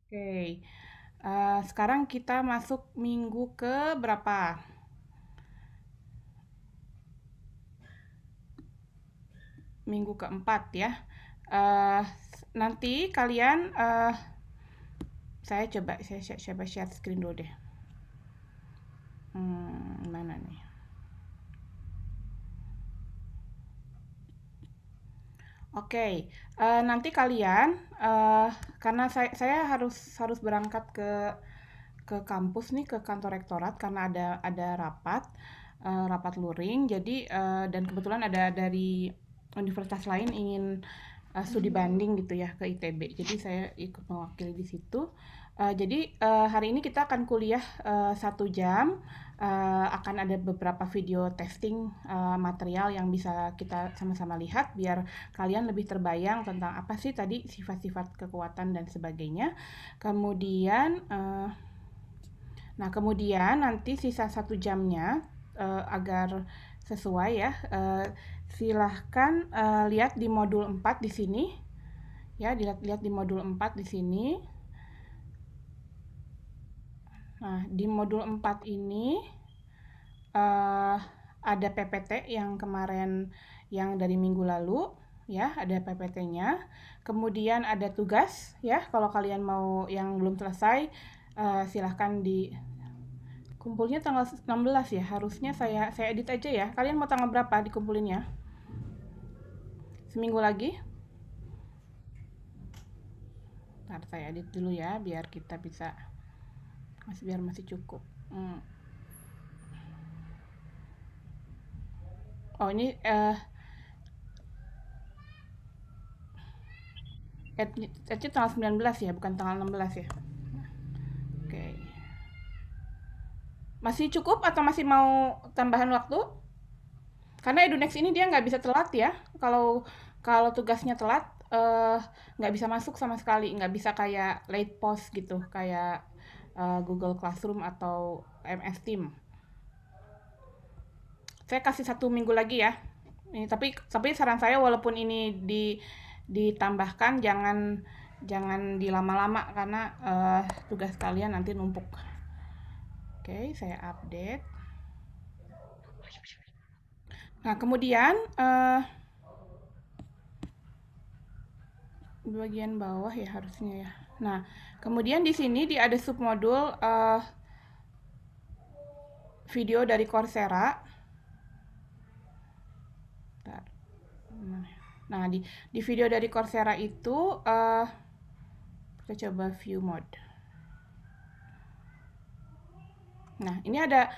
Oke, sekarang kita masuk minggu ke berapa? Minggu keempat ya. Eh, Nanti kalian, saya coba share screen dulu deh. Mana nih? Oke, nanti kalian, karena saya harus berangkat ke kampus nih, ke kantor rektorat karena ada rapat, rapat luring. Jadi dan kebetulan ada dari universitas lain ingin studi banding gitu ya ke ITB. Jadi saya ikut mewakili di situ. Jadi hari ini kita akan kuliah 1 jam. Akan ada beberapa video testing material yang bisa kita sama-sama lihat biar kalian lebih terbayang tentang apa sih tadi sifat-sifat kekuatan dan sebagainya. Kemudian kemudian nanti sisa 1 jamnya agar sesuai ya, silahkan lihat di modul 4 di sini. Ya, dilihat di modul 4 di sini. Nah, di modul 4 ini ada PPT yang kemarin yang dari minggu lalu ya, ada PPT-nya. Kemudian ada tugas ya, kalau kalian mau yang belum selesai silahkan di kumpulnya tanggal 16 ya. Harusnya saya edit aja ya. Kalian mau tanggal berapa dikumpulinnya? Seminggu lagi? Ntar saya edit dulu ya biar kita bisa biar masih cukup. Oh ini edit tanggal 19 ya, bukan tanggal 16 ya. Oke. Masih cukup atau masih mau tambahan waktu? Karena EduNext ini dia nggak bisa telat ya. Kalau kalau tugasnya telat nggak bisa masuk sama sekali, nggak bisa kayak late post gitu, kayak Google Classroom atau MS Team. Saya kasih 1 minggu lagi ya. Ini, tapi saran saya walaupun ini ditambahkan jangan dilama-lama karena tugas kalian nanti numpuk. Oke, saya update. Nah, kemudian bagian bawah ya harusnya ya. Nah, kemudian di sini ada submodul video dari Coursera. Nah, di video dari Coursera itu kita coba view mode. Nah, ini ada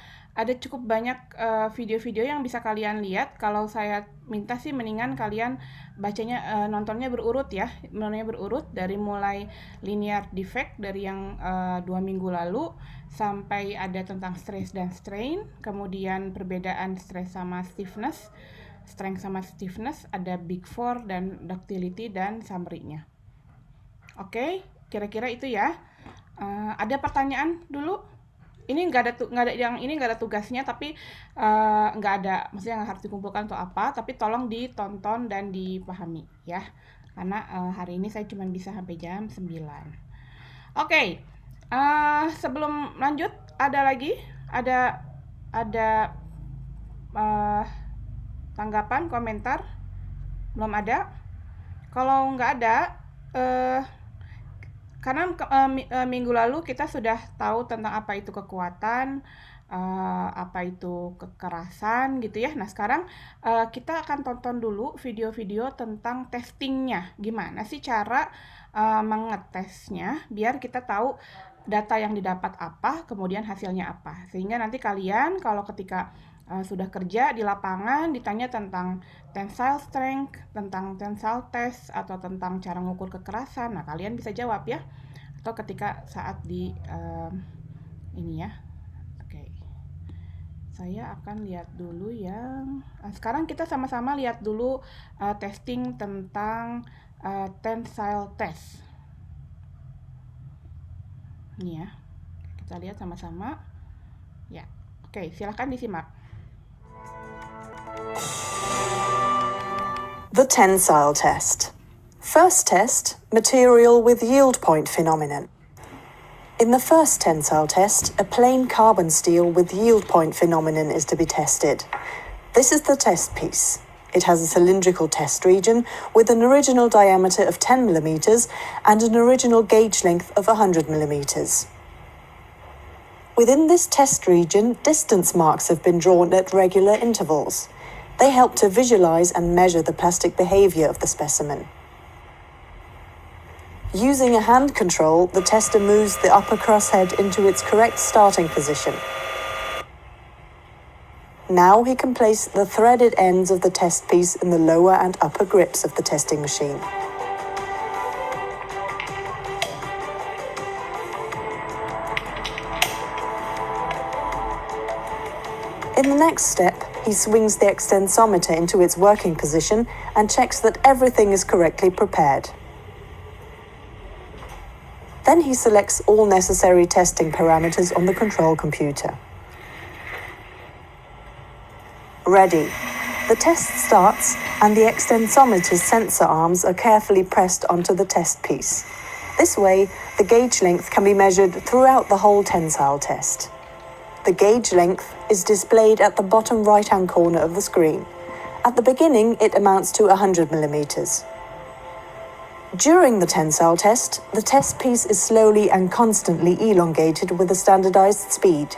cukup banyak video-video yang bisa kalian lihat. Kalau saya minta sih mendingan kalian bacanya nontonnya berurut ya. Nontonnya berurut dari mulai linear defect dari yang 2 minggu lalu sampai ada tentang stress dan strain, kemudian perbedaan stress sama stiffness, strength sama stiffness, ada big four dan ductility dan summary-nya. Oke, kira-kira itu ya. Ada pertanyaan dulu? Ini nggak ada yang ini nggak ada tugasnya, tapi nggak ada, maksudnya nggak harus dikumpulkan atau apa, tapi tolong ditonton dan dipahami ya, karena hari ini saya cuma bisa sampai jam 9. Oke, sebelum lanjut ada tanggapan komentar? Belum ada? Kalau nggak ada karena minggu lalu kita sudah tahu tentang apa itu kekuatan, apa itu kekerasan gitu ya. Nah sekarang kita akan tonton dulu video-video tentang testingnya. Gimana sih cara mengetesnya biar kita tahu data yang didapat apa, kemudian hasilnya apa. Sehingga nanti kalian kalau ketika sudah kerja di lapangan ditanya tentang tensile strength, tentang tensile test, atau tentang cara mengukur kekerasan, nah kalian bisa jawab ya. Atau ketika saat di ini ya. Oke. Saya akan lihat dulu yang sekarang kita sama-sama lihat dulu testing tentang tensile test. Ini ya. Kita lihat sama-sama. Ya. Oke, silakan disimak. The tensile test. First test, material with yield point phenomenon. In the first tensile test, a plain carbon steel with yield point phenomenon is to be tested. This is the test piece. It has a cylindrical test region with an original diameter of 10 mm and an original gauge length of 100 mm. Within this test region, distance marks have been drawn at regular intervals. They help to visualize and measure the plastic behavior of the specimen. Using a hand control, the tester moves the upper crosshead into its correct starting position. Now he can place the threaded ends of the test piece in the lower and upper grips of the testing machine. In the next step, he swings the extensometer into its working position and checks that everything is correctly prepared. Then he selects all necessary testing parameters on the control computer. Ready. The test starts and the extensometer's sensor arms are carefully pressed onto the test piece. This way, the gauge length can be measured throughout the whole tensile test. The gauge length is displayed at the bottom right-hand corner of the screen. At the beginning, it amounts to 100 mm. During the tensile test, the test piece is slowly and constantly elongated with a standardized speed.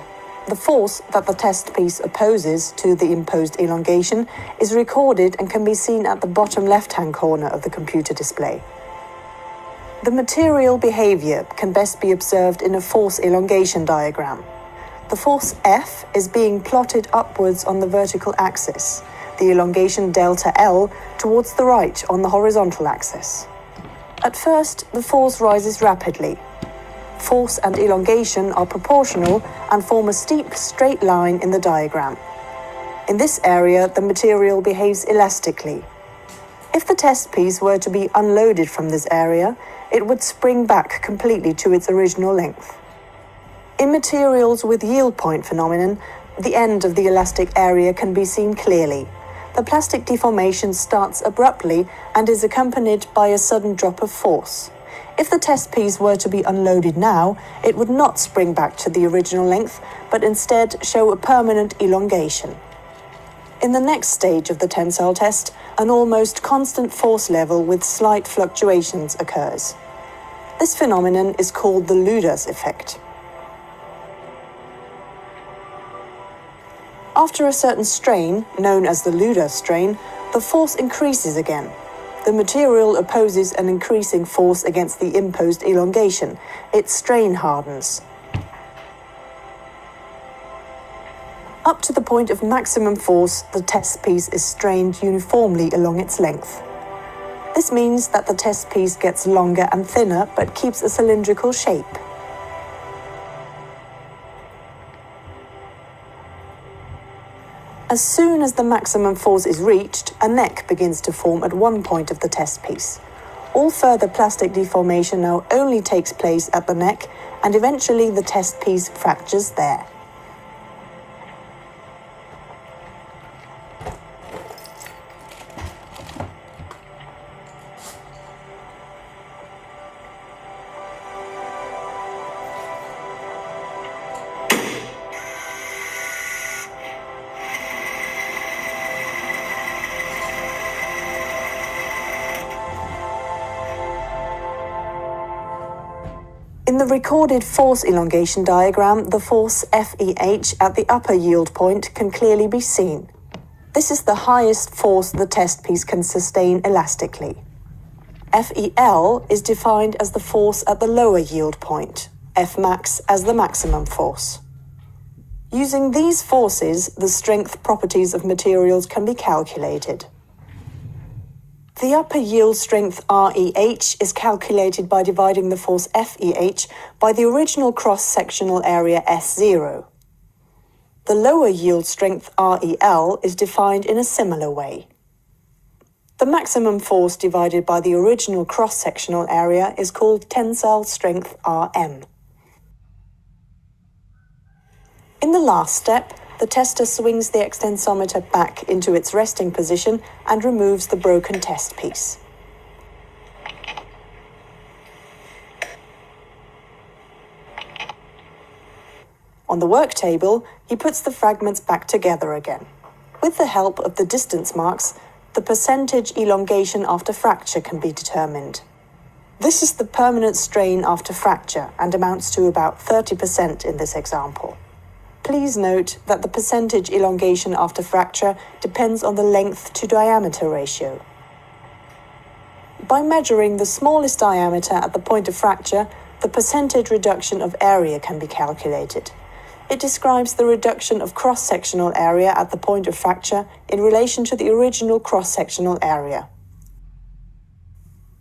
The force that the test piece opposes to the imposed elongation is recorded and can be seen at the bottom left-hand corner of the computer display. The material behavior can best be observed in a force elongation diagram. The force F is being plotted upwards on the vertical axis, the elongation delta L towards the right on the horizontal axis. At first, the force rises rapidly. Force and elongation are proportional and form a steep, straight line in the diagram. In this area, the material behaves elastically. If the test piece were to be unloaded from this area, it would spring back completely to its original length. In materials with yield point phenomenon, the end of the elastic area can be seen clearly. The plastic deformation starts abruptly and is accompanied by a sudden drop of force. If the test piece were to be unloaded now, it would not spring back to the original length, but instead show a permanent elongation. In the next stage of the tensile test, an almost constant force level with slight fluctuations occurs. This phenomenon is called the Luders effect. After a certain strain, known as the Luders strain, the force increases again. The material opposes an increasing force against the imposed elongation. Its strain hardens. Up to the point of maximum force, the test piece is strained uniformly along its length. This means that the test piece gets longer and thinner, but keeps a cylindrical shape. As soon as the maximum force is reached, a neck begins to form at one point of the test piece. All further plastic deformation now only takes place at the neck, and eventually the test piece fractures there. In the recorded force elongation diagram, the force FEH at the upper yield point can clearly be seen. This is the highest force the test piece can sustain elastically. FEL is defined as the force at the lower yield point, Fmax as the maximum force. Using these forces, the strength properties of materials can be calculated. The upper yield strength REH is calculated by dividing the force FEH by the original cross-sectional area S0. The lower yield strength REL is defined in a similar way. The maximum force divided by the original cross-sectional area is called tensile strength Rm. In the last step, the tester swings the extensometer back into its resting position and removes the broken test piece. On the work table, he puts the fragments back together again. With the help of the distance marks, the percentage elongation after fracture can be determined. This is the permanent strain after fracture and amounts to about 30% in this example. Please note that the percentage elongation after fracture depends on the length to diameter ratio. By measuring the smallest diameter at the point of fracture, the percentage reduction of area can be calculated. It describes the reduction of cross-sectional area at the point of fracture in relation to the original cross-sectional area.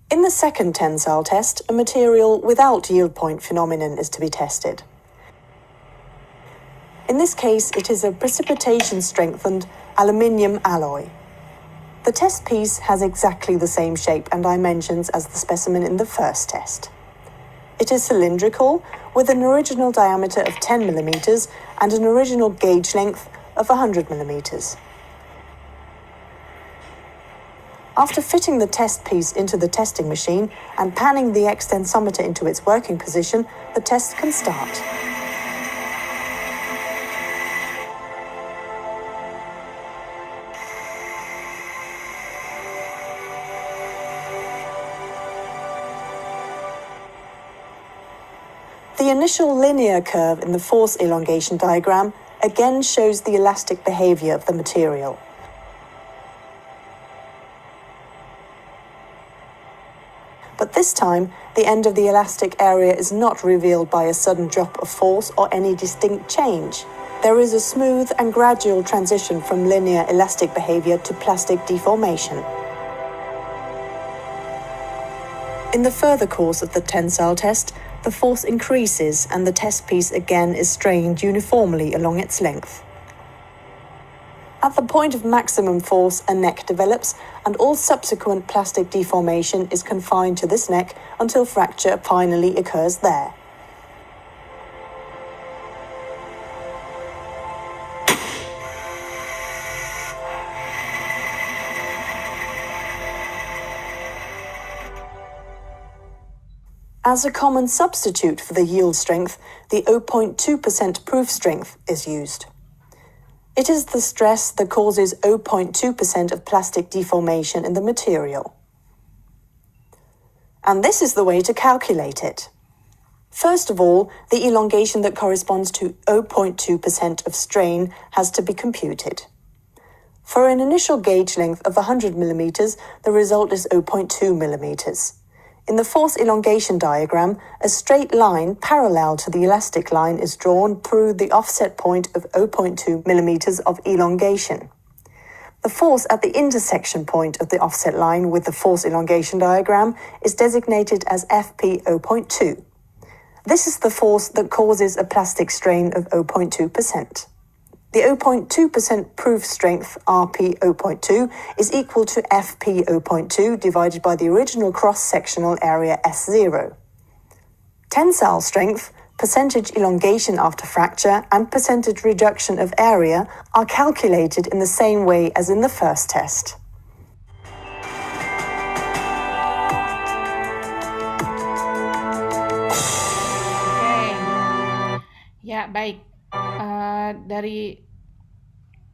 In the second tensile test, a material without yield point phenomenon is to be tested. In this case, it is a precipitation-strengthened aluminium alloy. The test piece has exactly the same shape and dimensions as the specimen in the first test. It is cylindrical, with an original diameter of 10 mm and an original gauge length of 100 mm. After fitting the test piece into the testing machine and panning the extensometer into its working position, the test can start. The initial linear curve in the force elongation diagram again shows the elastic behavior of the material. But this time, the end of the elastic area is not revealed by a sudden drop of force or any distinct change. There is a smooth and gradual transition from linear elastic behavior to plastic deformation. In the further course of the tensile test, the force increases and the test piece again is strained uniformly along its length. At the point of maximum force, a neck develops, and all subsequent plastic deformation is confined to this neck until fracture finally occurs there. As a common substitute for the yield strength, the 0.2% proof strength is used. It is the stress that causes 0.2% of plastic deformation in the material. And this is the way to calculate it. First of all, the elongation that corresponds to 0.2% of strain has to be computed. For an initial gauge length of 100 mm, the result is 0.2 mm. In the force elongation diagram, a straight line parallel to the elastic line is drawn through the offset point of 0.2 mm of elongation. The force at the intersection point of the offset line with the force elongation diagram is designated as Fp 0.2. This is the force that causes a plastic strain of 0.2%. The 0.2% proof strength, Rp 0.2, is equal to Fp 0.2 divided by the original cross-sectional area S0. Tensile strength, percentage elongation after fracture, and percentage reduction of area are calculated in the same way as in the first test. Ya, baik. Dari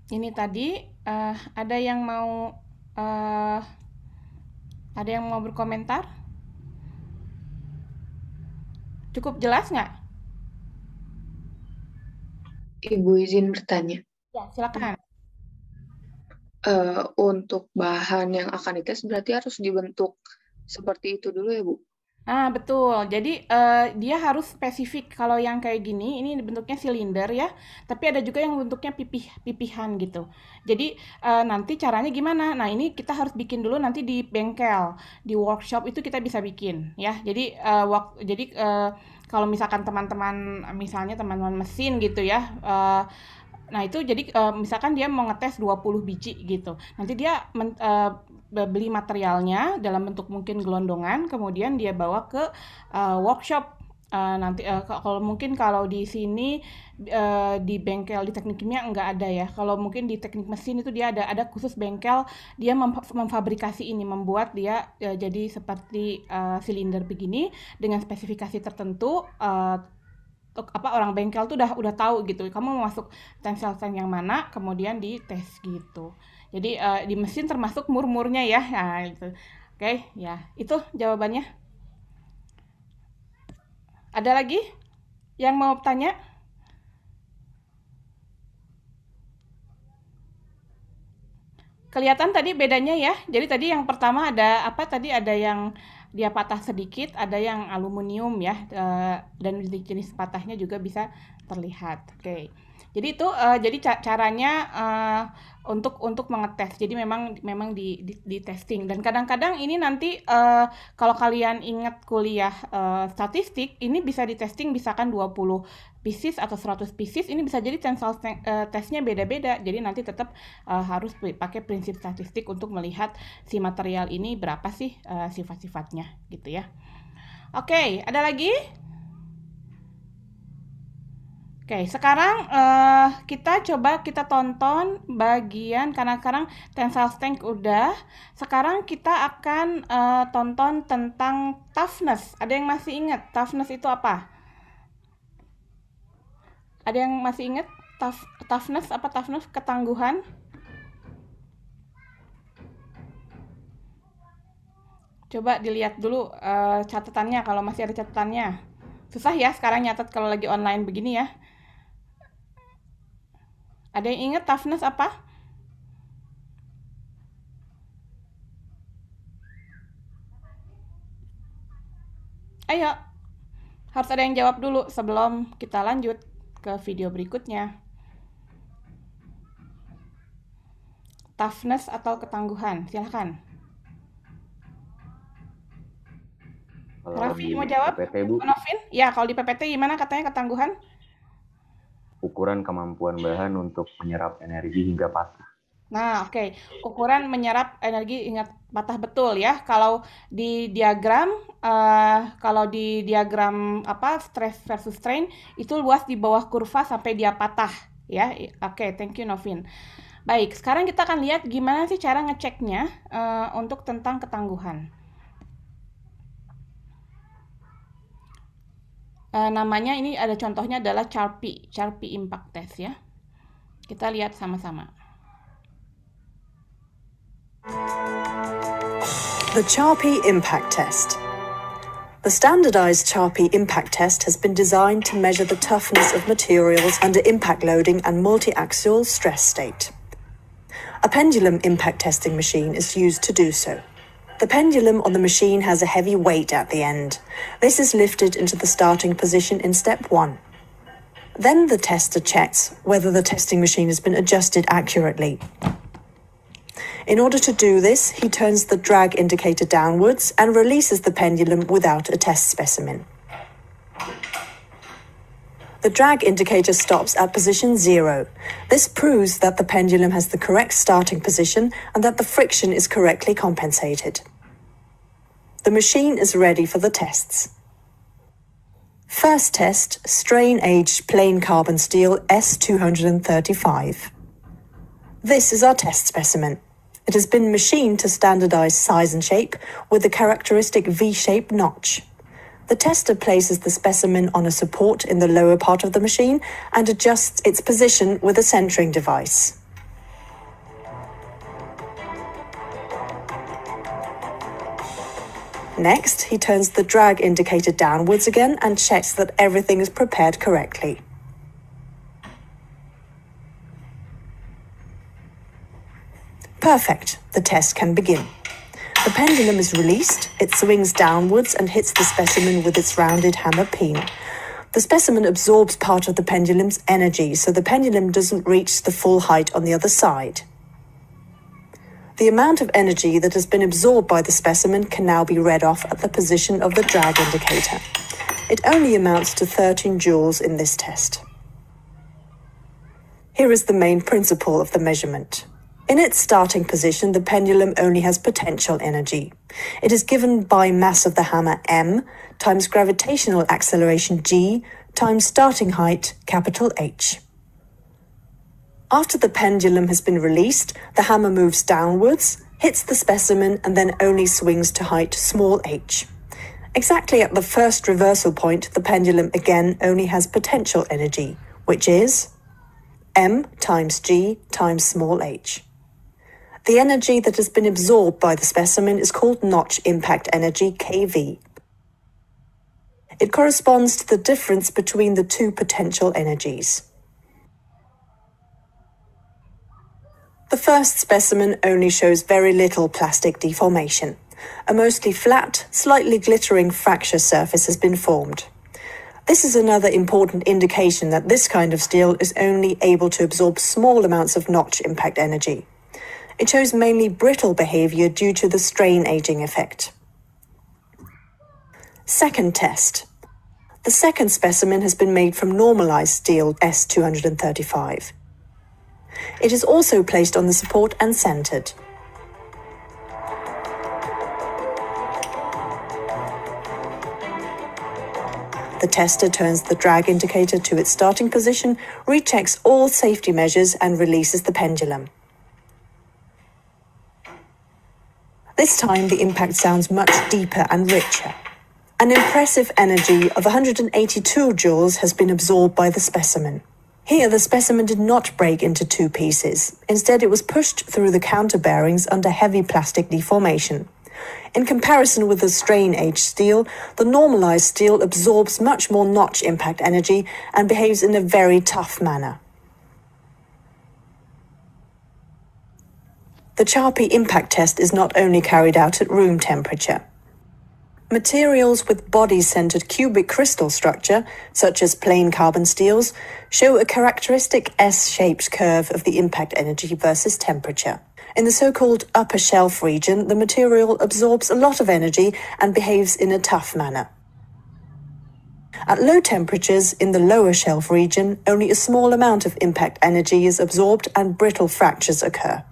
ini tadi ada yang mau berkomentar? Cukup jelas nggak? Ibu izin bertanya. Ya, silakan. Untuk bahan yang akan dites berarti harus dibentuk seperti itu dulu ya, Bu? Betul. Jadi dia harus spesifik. Kalau yang kayak gini, ini bentuknya silinder ya. Tapi ada juga yang bentuknya pipihan gitu. Jadi nanti caranya gimana? Nah ini kita harus bikin dulu nanti di bengkel, di workshop itu kita bisa bikin ya. Jadi kalau misalkan teman-teman mesin gitu ya. Nah itu jadi misalkan dia mau ngetes 20 biji gitu. Nanti dia beli materialnya dalam bentuk mungkin gelondongan, kemudian dia bawa ke workshop. Nanti kalau di sini di bengkel di teknik kimia nggak ada ya. Kalau mungkin di teknik mesin itu dia ada khusus bengkel, dia memfabrikasi ini, membuat dia jadi seperti silinder begini dengan spesifikasi tertentu. orang bengkel tuh udah tahu gitu. Kamu mau masuk tensile strength yang mana, kemudian dites gitu. Jadi di mesin termasuk murmurnya ya. Nah, gitu. Oke, ya. Itu jawabannya. Ada lagi yang mau tanya? Kelihatan tadi bedanya ya. Jadi tadi yang pertama ada apa tadi, ada yang dia patah sedikit, ada yang aluminium ya, dan jenis patahnya juga bisa terlihat. Oke. Jadi itu jadi caranya untuk mengetes. Jadi memang di testing, dan kadang-kadang ini nanti kalau kalian ingat kuliah statistik, ini bisa di testing misalkan 20 pieces atau 100 pieces, ini bisa jadi tensile tesnya beda-beda. Jadi nanti tetap harus pakai prinsip statistik untuk melihat si material ini berapa sih sifat-sifatnya gitu ya. Oke, ada lagi? Oke, sekarang kita tonton bagian, karena sekarang tensile strength udah. Sekarang kita akan tonton tentang toughness. Ada yang masih ingat toughness itu apa? Ada yang masih ingat toughness apa? Toughness, ketangguhan. Coba dilihat dulu catatannya kalau masih ada catatannya. Susah ya sekarang nyatet kalau lagi online begini ya. Ada yang ingat toughness apa? Ayo, harus ada yang jawab dulu sebelum kita lanjut ke video berikutnya. Toughness atau ketangguhan, silahkan. Raffi mau jawab? PPT, Bu. Novin? Ya, kalau di PPT gimana katanya ketangguhan? Ukuran kemampuan bahan untuk menyerap energi hingga patah. Nah, oke. Ukuran menyerap energi hingga patah, betul ya. Kalau di diagram apa, stress versus strain, itu luas di bawah kurva sampai dia patah ya. Oke, thank you Novin. Baik, sekarang kita akan lihat gimana sih cara ngeceknya untuk tentang ketangguhan. Namanya ini ada contohnya adalah Charpy Impact Test ya. Kita lihat sama-sama. The Charpy Impact Test. The standardized Charpy Impact Test has been designed to measure the toughness of materials under impact loading and multi-axial stress state. A pendulum impact testing machine is used to do so. The pendulum on the machine has a heavy weight at the end. This is lifted into the starting position in step 1. Then the tester checks whether the testing machine has been adjusted accurately. In order to do this, he turns the drag indicator downwards and releases the pendulum without a test specimen. The drag indicator stops at position 0. This proves that the pendulum has the correct starting position and that the friction is correctly compensated. The machine is ready for the tests. First test, strain-aged plain carbon steel S235. This is our test specimen. It has been machined to standardized size and shape with the characteristic V-shaped notch. The tester places the specimen on a support in the lower part of the machine and adjusts its position with a centering device. Next, he turns the drag indicator downwards again and checks that everything is prepared correctly. Perfect. The test can begin. The pendulum is released, it swings downwards and hits the specimen with its rounded hammer peen. The specimen absorbs part of the pendulum's energy, so the pendulum doesn't reach the full height on the other side. The amount of energy that has been absorbed by the specimen can now be read off at the position of the drag indicator. It only amounts to 13 joules in this test. Here is the main principle of the measurement. In its starting position, the pendulum only has potential energy. It is given by mass of the hammer m times gravitational acceleration g times starting height capital H. After the pendulum has been released, the hammer moves downwards, hits the specimen, and then only swings to height small h. Exactly at the first reversal point, the pendulum again only has potential energy, which is m times g times small h. The energy that has been absorbed by the specimen is called notch impact energy, kV. It corresponds to the difference between the two potential energies. The first specimen only shows very little plastic deformation. A mostly flat, slightly glittering fracture surface has been formed. This is another important indication that this kind of steel is only able to absorb small amounts of notch impact energy. It shows mainly brittle behavior due to the strain aging effect. Second test. The second specimen has been made from normalized steel S235. It is also placed on the support and centered. The tester turns the drag indicator to its starting position, rechecks all safety measures and releases the pendulum. This time the impact sounds much deeper and richer. An impressive energy of 182 joules has been absorbed by the specimen. Here the specimen did not break into two pieces. Instead it was pushed through the counter bearings under heavy plastic deformation. In comparison with the strain-aged steel, the normalized steel absorbs much more notch impact energy and behaves in a very tough manner. The Charpy impact test is not only carried out at room temperature. Materials with body-centered cubic crystal structure, such as plain carbon steels, show a characteristic S-shaped curve of the impact energy versus temperature. In the so-called upper shelf region, the material absorbs a lot of energy and behaves in a tough manner. At low temperatures, in the lower shelf region, only a small amount of impact energy is absorbed and brittle fractures occur.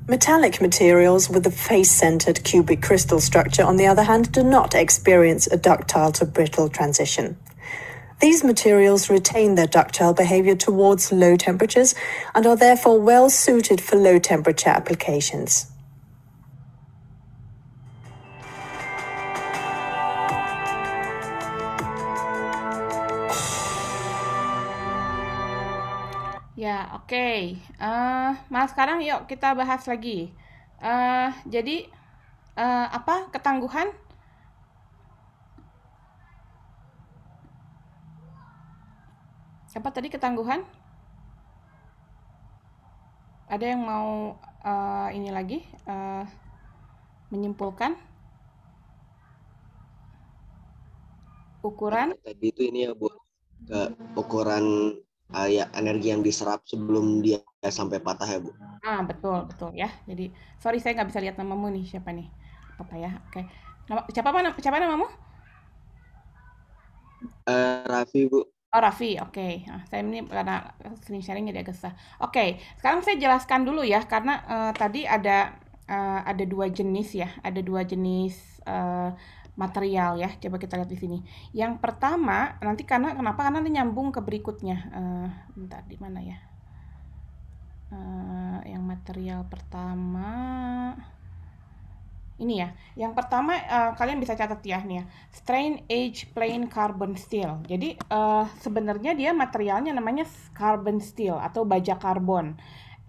Metallic materials with a face-centered cubic crystal structure, on the other hand, do not experience a ductile to brittle transition. These materials retain their ductile behavior towards low temperatures and are therefore well suited for low temperature applications. Ya, oke. Sekarang yuk kita bahas lagi. Jadi, apa ketangguhan? Apa tadi ketangguhan? Ada yang mau ini lagi menyimpulkan ukuran? Tadi itu ini ya Bu, ke ukuran ya, energi yang diserap sebelum dia sampai patah ya Bu. Betul ya. Jadi, sorry saya nggak bisa lihat namamu nih, siapa nih? Apa ya? Oke. Siapa namamu? Raffi Bu. Oh, Raffi, oke. Nah, saya ini karena screen sharing jadi agak susah. Oke, sekarang saya jelaskan dulu ya, karena tadi ada dua jenis ya, ada dua jenis material ya. Coba kita lihat di sini. Yang pertama, kenapa? Karena nanti nyambung ke berikutnya. Bentar, di mana ya? Yang material pertama ini ya. Yang pertama kalian bisa catat ya nih ya. Strain Age Plain Carbon Steel. Jadi sebenarnya dia materialnya namanya carbon steel atau baja karbon.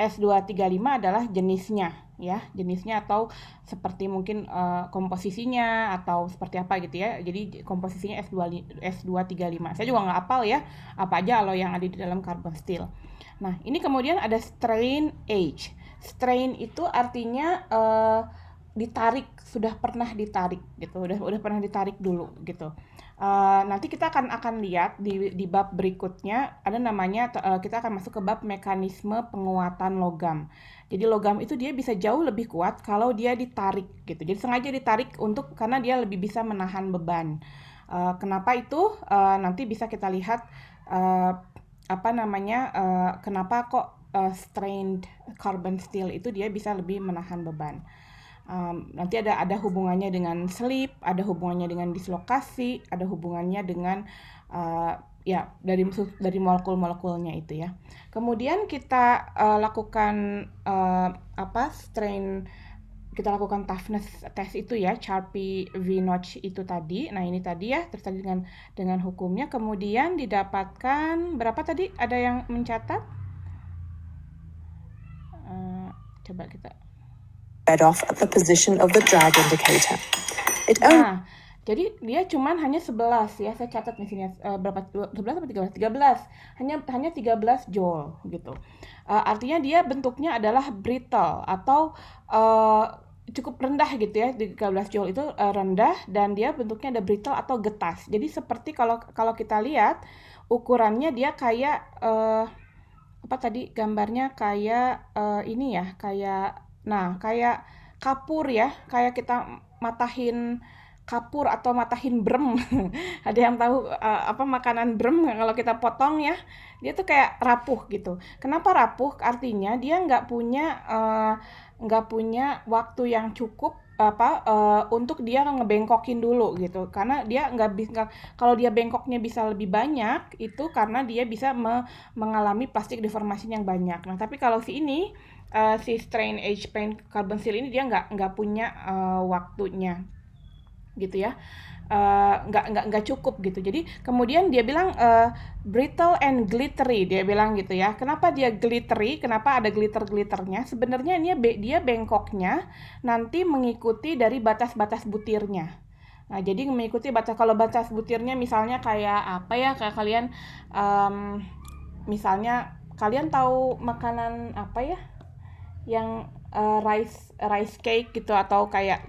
S235 adalah jenisnya ya, jenisnya atau seperti mungkin komposisinya atau seperti apa gitu ya. Jadi komposisinya S235. Saya juga nggak hafal ya apa aja kalau yang ada di dalam carbon steel. Nah, ini kemudian ada strain age. Strain itu artinya ditarik, sudah pernah ditarik gitu, udah pernah ditarik dulu gitu. Nanti kita akan lihat di bab berikutnya ada namanya kita akan masuk ke bab mekanisme penguatan logam. Jadi logam itu dia bisa jauh lebih kuat kalau dia ditarik gitu. Jadi sengaja ditarik karena dia lebih bisa menahan beban. Kenapa itu? Nanti bisa kita lihat kenapa kok strained carbon steel itu dia bisa lebih menahan beban. Nanti ada hubungannya dengan slip, ada hubungannya dengan dislokasi, ada hubungannya dengan dari molekul-molekulnya itu ya. Kemudian kita lakukan strain kita lakukan toughness test itu ya, Sharpie V-notch itu tadi. Nah, ini tadi ya, terus tadi dengan hukumnya. Kemudian didapatkan berapa tadi? Ada yang mencatat? Coba kita. Read off at the position of the drag indicator. It only Nah, jadi dia cuman hanya 11 ya. Saya catat di sini berapa 11 atau 13? 13. Hanya 13 joule gitu. Artinya dia bentuknya adalah brittle atau cukup rendah gitu ya. 13 joule itu rendah dan dia bentuknya ada brittle atau getas. Jadi seperti kalau kita lihat ukurannya dia kayak apa tadi gambarnya kayak ini ya, kayak kapur ya, kayak kita matahin kapur atau matahin brem. Ada yang tahu apa makanan brem kalau kita potong ya, dia tuh kayak rapuh gitu. Kenapa rapuh? Artinya dia nggak punya waktu yang cukup untuk dia ngebengkokin dulu gitu, karena dia nggak bisa, kalau dia bengkoknya bisa lebih banyak itu karena dia bisa mengalami plastik deformasi yang banyak. Nah tapi kalau si strain age paint carbon steel ini dia nggak punya waktunya gitu ya, nggak cukup gitu. Jadi kemudian dia bilang brittle and glittery, dia bilang gitu ya. Kenapa dia glittery? Kenapa ada glitternya? Sebenarnya ini dia bengkoknya nanti mengikuti dari batas-batas butirnya. Nah jadi mengikuti kalau batas butirnya misalnya kayak apa ya, kayak kalian misalnya kalian tahu makanan apa ya yang rice cake gitu, atau kayak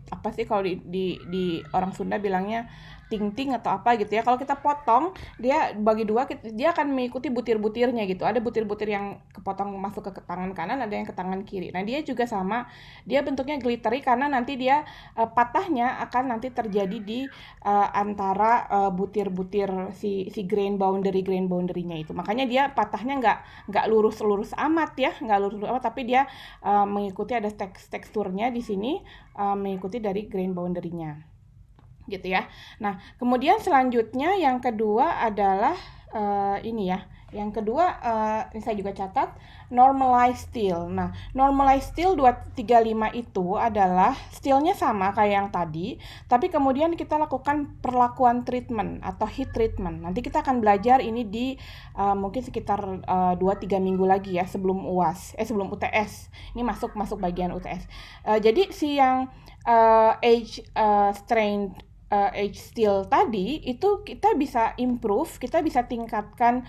apa sih kalau di orang Sunda bilangnya ting-ting atau apa gitu ya. Kalau kita potong dia bagi dua, dia akan mengikuti butir-butirnya gitu. Ada butir-butir yang kepotong masuk ke tangan kanan, ada yang ke tangan kiri. Nah dia juga sama, dia bentuknya glittery karena nanti dia patahnya akan nanti terjadi di antara butir-butir si grain boundary-nya itu. Makanya dia patahnya nggak lurus-lurus amat ya, tapi dia mengikuti ada teksturnya di sini, mengikuti dari grain boundary-nya gitu ya. Nah, kemudian selanjutnya yang kedua adalah ini ya. Yang kedua ini saya juga catat, normalized steel. Nah, normalized steel 235 itu adalah steelnya sama kayak yang tadi, tapi kemudian kita lakukan perlakuan treatment atau heat treatment. Nanti kita akan belajar ini di mungkin sekitar 2-3 minggu lagi ya, sebelum sebelum UTS. Ini masuk bagian UTS. Jadi si yang age steel tadi itu kita bisa improve, kita bisa tingkatkan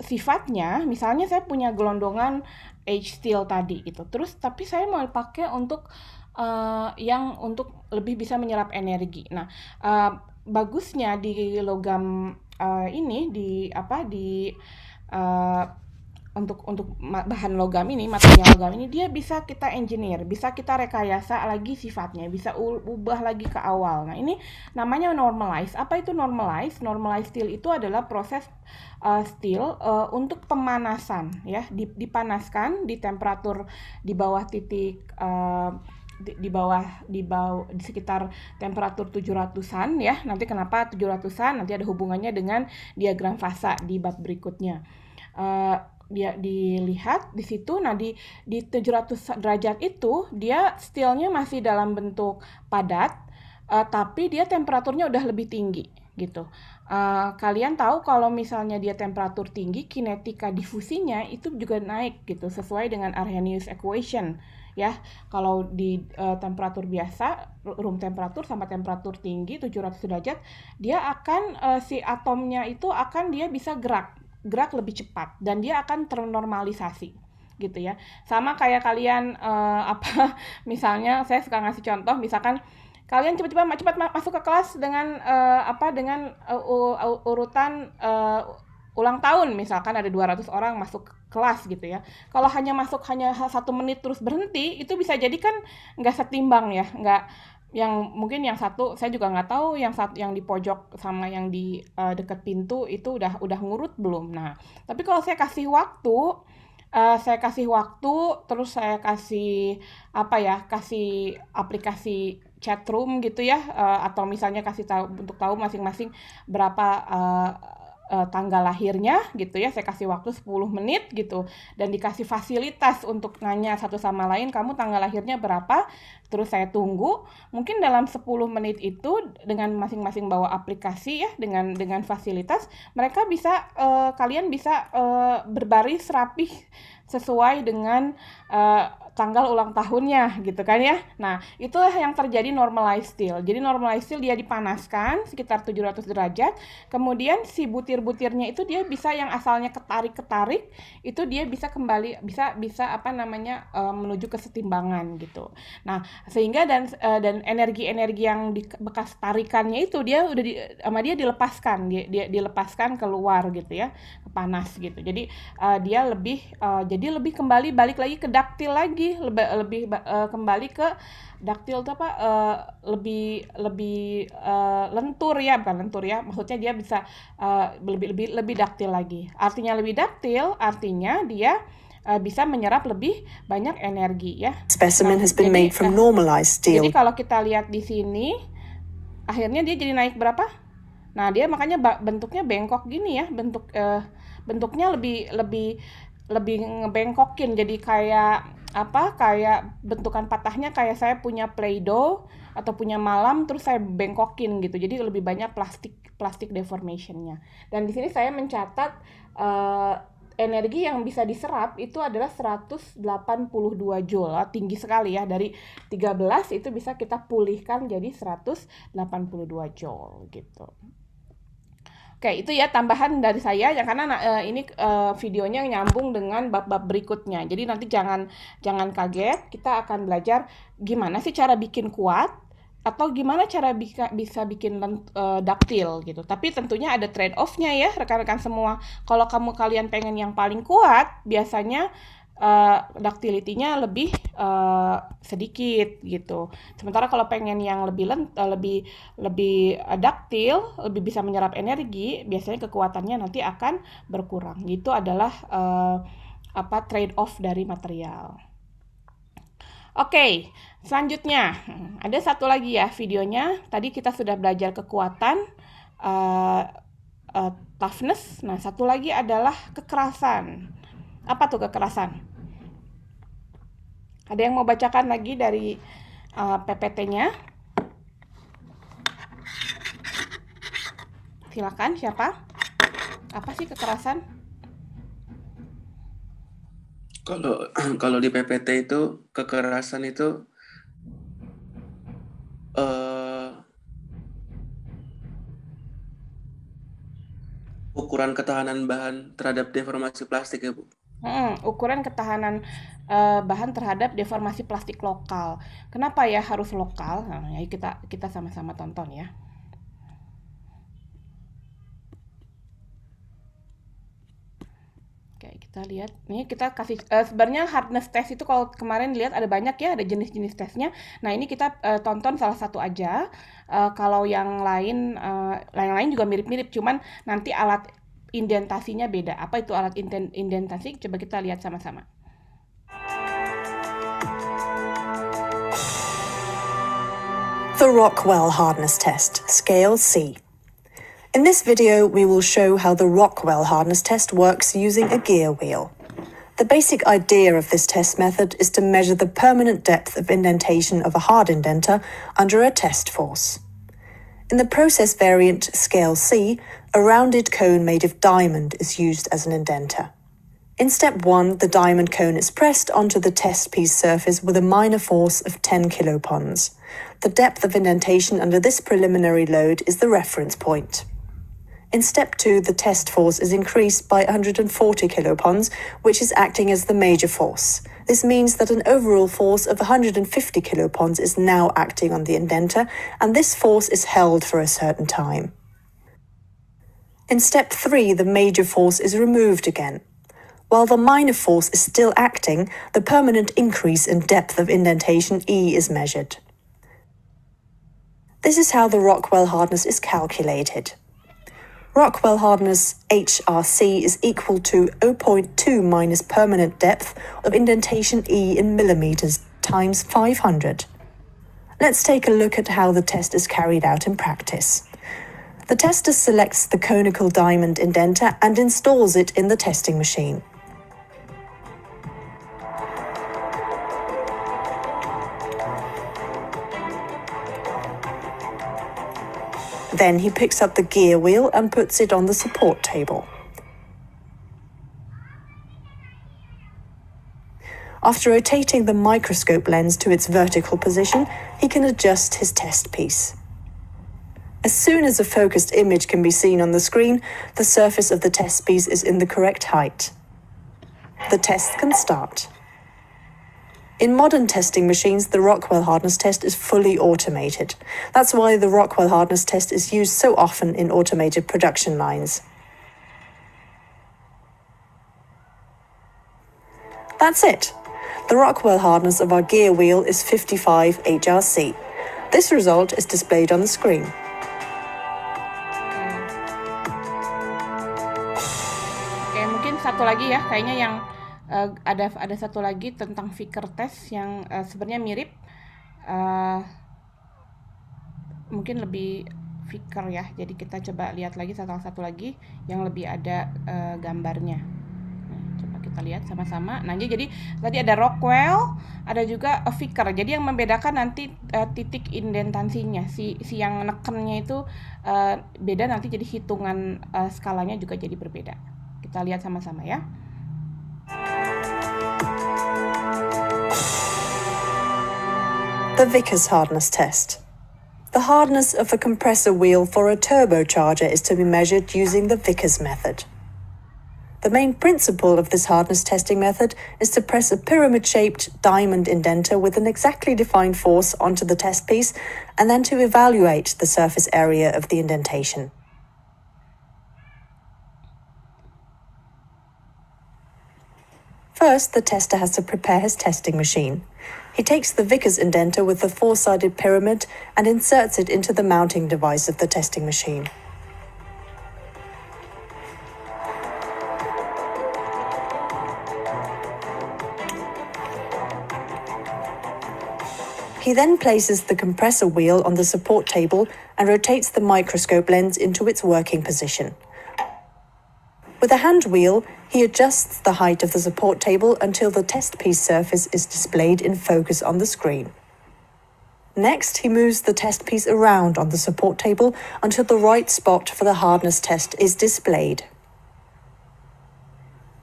sifatnya. Misalnya saya punya gelondongan age steel tadi gitu, terus tapi saya mau pakai untuk yang untuk lebih bisa menyerap energi. Nah bagusnya di logam ini untuk bahan logam ini, material logam ini, dia bisa kita engineer, bisa kita rekayasa lagi sifatnya, bisa ubah lagi ke awal. Nah ini namanya normalize. Apa itu normalize? Normalize steel itu adalah proses steel untuk pemanasan ya, dipanaskan di temperatur di bawah titik di sekitar temperatur 700-an ya. Nanti kenapa 700-an? Nanti ada hubungannya dengan diagram fasa di bab berikutnya. Dia dilihat di situ. Nah di 700 derajat itu dia steelnya masih dalam bentuk padat, tapi dia temperaturnya udah lebih tinggi gitu. Kalian tahu kalau misalnya dia temperatur tinggi, kinetika difusinya itu juga naik gitu, sesuai dengan Arrhenius equation ya. Kalau di temperatur biasa, room temperatur sama temperatur tinggi 700 derajat, dia akan si atomnya itu akan dia bisa gerak lebih cepat dan dia akan ternormalisasi gitu ya. Sama kayak kalian misalnya saya suka ngasih contoh, misalkan kalian cepat masuk ke kelas dengan urutan ulang tahun, misalkan ada 200 orang masuk ke kelas gitu ya. Kalau hanya 1 menit terus berhenti, itu bisa jadi kan nggak setimbang ya, nggak, yang mungkin yang satu saya juga nggak tahu yang di pojok sama yang di dekat pintu itu udah ngurut belum. Nah tapi kalau saya kasih waktu, terus saya kasih aplikasi chatroom gitu ya, atau misalnya kasih tahu untuk tahu masing-masing berapa tanggal lahirnya gitu ya, saya kasih waktu 10 menit gitu, dan dikasih fasilitas untuk nanya satu sama lain, kamu tanggal lahirnya berapa, terus saya tunggu, mungkin dalam 10 menit itu dengan masing-masing bawa aplikasi ya, dengan fasilitas, mereka bisa, kalian bisa berbaris rapih sesuai dengan tanggal ulang tahunnya gitu kan ya. Nah, itulah yang terjadi normalized still. Jadi normalized still dia dipanaskan sekitar 700 derajat. Kemudian si butir-butirnya itu dia bisa yang asalnya ketarik-ketarik, itu dia bisa kembali bisa menuju kesetimbangan gitu. Nah, sehingga dan energi-energi yang di bekas tarikannya itu dia udah sama dia dilepaskan, dia dilepaskan keluar gitu ya, ke panas gitu. Jadi dia lebih kembali balik lagi ke daktil lagi, lebih kembali ke daktil itu apa, lebih lentur ya, bukan lentur ya, maksudnya dia bisa lebih daktil lagi. Artinya lebih daktil, artinya dia bisa menyerap lebih banyak energi ya. Specimen has been made from normalized steel. Jadi kalau kita lihat di sini, akhirnya dia jadi naik berapa? Nah, dia makanya bentuknya bengkok gini ya, bentuknya lebih ngebengkokin, jadi kayak bentukan patahnya kayak saya punya Play-Doh atau punya malam terus saya bengkokin gitu, jadi lebih banyak plastik deformationnya. Dan di sini saya mencatat energi yang bisa diserap itu adalah 182 joule, tinggi sekali ya, dari 13 itu bisa kita pulihkan jadi 182 joule gitu. Oke, itu ya tambahan dari saya ya, karena ini videonya nyambung dengan bab-bab berikutnya. Jadi nanti jangan kaget, kita akan belajar gimana sih cara bikin kuat atau gimana cara bisa bikin daktil gitu. Tapi tentunya ada trade off-nya ya rekan-rekan semua. Kalau kalian pengen yang paling kuat, biasanya ductility-nya lebih sedikit gitu. Sementara kalau pengen yang lebih daktil, lebih bisa menyerap energi, biasanya kekuatannya nanti akan berkurang. Itu adalah trade off dari material. Oke, selanjutnya ada satu lagi ya videonya. Tadi kita sudah belajar kekuatan, toughness. Nah, satu lagi adalah kekerasan. Apa tuh kekerasan? Ada yang mau bacakan lagi dari PPT-nya? Silakan, siapa? Apa sih kekerasan? Kalau di PPT itu kekerasan itu ukuran ketahanan bahan terhadap deformasi plastik ya, Bu. Ukuran ketahanan bahan terhadap deformasi plastik lokal. Kenapa ya harus lokal? Nah, ya kita sama-sama tonton ya. Oke, kita lihat. Nih kita kasih sebenarnya hardness test itu kalau kemarin lihat ada banyak ya, ada jenis-jenis tesnya. Nah, ini kita tonton salah satu aja. Kalau yang lain juga mirip-mirip, cuman nanti alat indentasinya beda. Apa itu alat indentasi? Coba kita lihat sama-sama. The Rockwell Hardness Test, Scale C. In this video, we will show how the Rockwell Hardness Test works using a gear wheel. The basic idea of this test method is to measure the permanent depth of indentation of a hard indenter under a test force. In the process variant Scale C, a rounded cone made of diamond is used as an indenter. In step 1, the diamond cone is pressed onto the test piece surface with a minor force of 10 kilopons. The depth of indentation under this preliminary load is the reference point. In step 2, the test force is increased by 140 kilopons, which is acting as the major force. This means that an overall force of 150 kilopons is now acting on the indenter, and this force is held for a certain time. In step 3, the major force is removed again. While the minor force is still acting, the permanent increase in depth of indentation E is measured. This is how the Rockwell hardness is calculated. Rockwell hardness HRC is equal to 0.2 minus permanent depth of indentation E in millimeters times 500. Let's take a look at how the test is carried out in practice. The tester selects the conical diamond indenter and installs it in the testing machine. Then he picks up the gear wheel and puts it on the support table. After rotating the microscope lens to its vertical position, he can adjust his test piece. As soon as a focused image can be seen on the screen, the surface of the test piece is in the correct height. The test can start. In modern testing machines, the Rockwell hardness test is fully automated. That's why the Rockwell hardness test is used so often in automated production lines. That's it. The Rockwell hardness of our gear wheel is 55 HRC. This result is displayed on the screen. Oke, mungkin satu lagi ya, kayaknya yang ada satu lagi tentang Vickers test yang sebenarnya mirip, mungkin lebih Vickers ya. Jadi kita coba lihat lagi satu lagi yang lebih ada gambarnya. Nah, coba kita lihat sama-sama. Nah, jadi tadi ada Rockwell, ada juga Vickers. Jadi yang membedakan nanti titik indentasinya, si yang nekennya itu beda, nanti jadi hitungan skalanya juga jadi berbeda. Kita lihat sama-sama ya. The Vickers hardness test. The hardness of a compressor wheel for a turbocharger is to be measured using the Vickers method. The main principle of this hardness testing method is to press a pyramid-shaped diamond indenter with an exactly defined force onto the test piece and then to evaluate the surface area of the indentation. First, the tester has to prepare his testing machine. He takes the Vickers indenter with the four-sided pyramid and inserts it into the mounting device of the testing machine. He then places the compressor wheel on the support table and rotates the microscope lens into its working position. With a hand wheel, he adjusts the height of the support table until the test piece surface is displayed in focus on the screen. Next, he moves the test piece around on the support table until the right spot for the hardness test is displayed.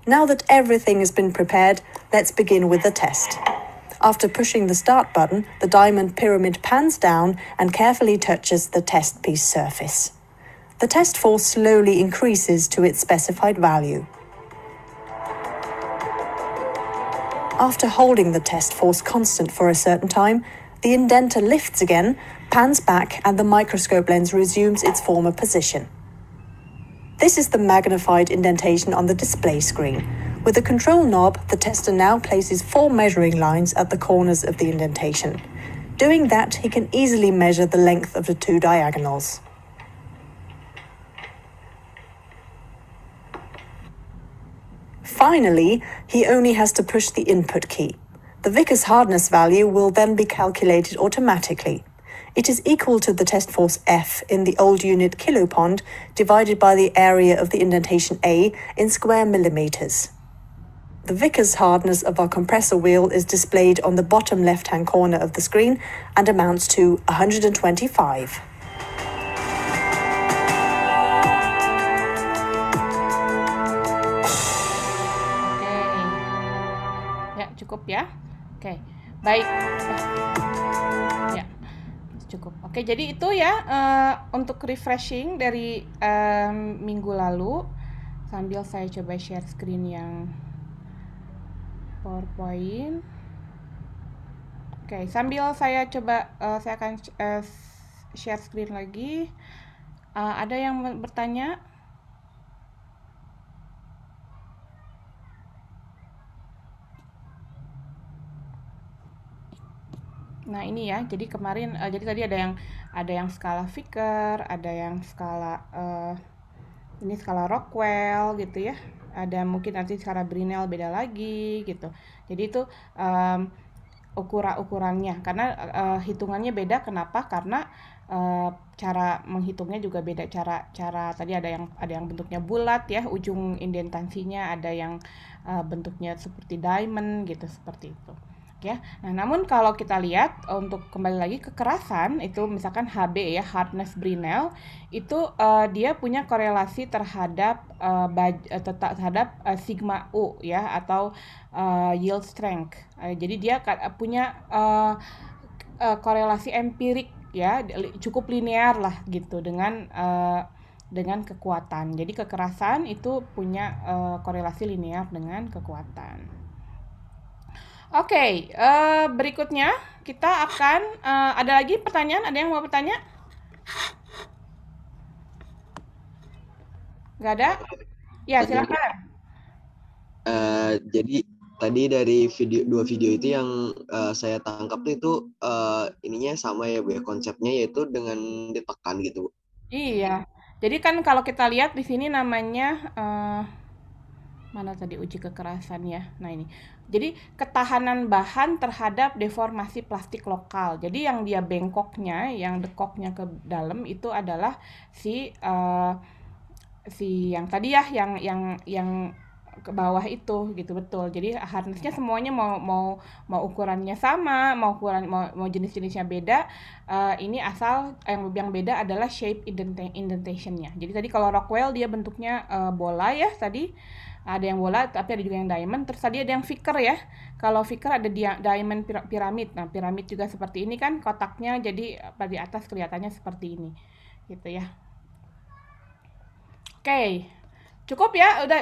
Now that everything has been prepared, let's begin with the test. After pushing the start button, the diamond pyramid pans down and carefully touches the test piece surface. The test force slowly increases to its specified value. After holding the test force constant for a certain time, the indenter lifts again, pans back, and the microscope lens resumes its former position. This is the magnified indentation on the display screen. With the control knob, the tester now places 4 measuring lines at the corners of the indentation. Doing that, he can easily measure the length of the 2 diagonals. Finally, he only has to push the input key. The Vickers hardness value will then be calculated automatically. It is equal to the test force F in the old unit kilopond divided by the area of the indentation A in square millimeters. The Vickers hardness of our compressor wheel is displayed on the bottom left-hand corner of the screen and amounts to 125. Cukup ya. Oke, baik. Ya, cukup. Oke, jadi itu ya untuk refreshing dari minggu lalu. Sambil saya coba share screen yang PowerPoint. Oke, sambil saya coba saya akan share screen lagi. Ada yang bertanya? Nah ini ya, jadi kemarin, jadi tadi ada yang skala Vickers, ada yang skala ini skala Rockwell gitu ya, ada mungkin nanti skala Brinell beda lagi gitu. Jadi itu ukurannya, karena hitungannya beda. Kenapa? Karena cara menghitungnya juga beda. Cara tadi ada yang bentuknya bulat ya, ujung indentansinya, ada yang bentuknya seperti diamond gitu, seperti itu. Ya. Nah, namun kalau kita lihat untuk kembali lagi kekerasan itu misalkan HB ya, hardness Brinell itu dia punya korelasi terhadap terhadap sigma U ya, atau yield strength. Jadi dia punya korelasi empirik ya, cukup linear lah gitu dengan kekuatan. Jadi kekerasan itu punya korelasi linear dengan kekuatan. Oke, berikutnya kita akan ada lagi pertanyaan? Ada yang mau bertanya? Nggak ada? Ya, silakan. Jadi tadi dari dua video itu yang saya tangkap itu ininya sama ya Bu ya, konsepnya yaitu dengan ditekan gitu Bu. Iya. Jadi kan kalau kita lihat di sini namanya mana tadi uji kekerasan ya. Nah, ini. Jadi ketahanan bahan terhadap deformasi plastik lokal. Jadi yang dia bengkoknya, yang dekoknya ke dalam itu adalah si yang tadi ya, yang ke bawah itu gitu, betul. Jadi harnessnya semuanya mau ukurannya sama, mau jenis-jenisnya beda. Ini asal yang beda adalah shape indentationnya. Jadi tadi kalau Rockwell dia bentuknya bola ya tadi. Ada yang bola, tapi ada juga yang diamond. Terus tadi ada yang Vickers ya. Kalau Vickers ada diamond piramid. Nah, piramid juga seperti ini kan kotaknya, jadi di atas kelihatannya seperti ini. Gitu ya. Oke. Cukup ya, udah